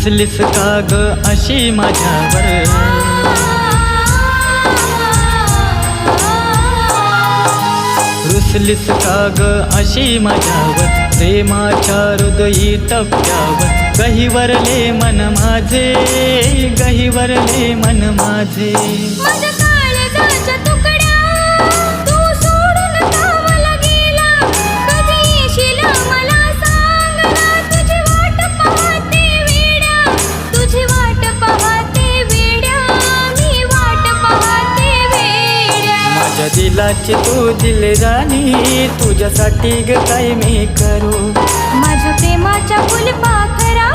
रुसलीस का ग अशी माझ्यावर, रुसलीस का ग अशी माझ्यावर, प्रेमाच्या हृदयी टप्प्यावर गहिवरले मन माझे, गहिवरले मन माझे. माझ्या काळजाच्या तुकड्या तू सोडून गावाला गेला, कधी येशील मला सांग ना, तुझी वाट पाहते वेड्या, तुझी वाट पाहते वेड्या, मी वाट पाहते वेड्या. माझ्या दिलाची तू दिलराणी, तुझ्यासाठी ग काय मी करू. माझ्या प्रेमाच्या फुलपाखरा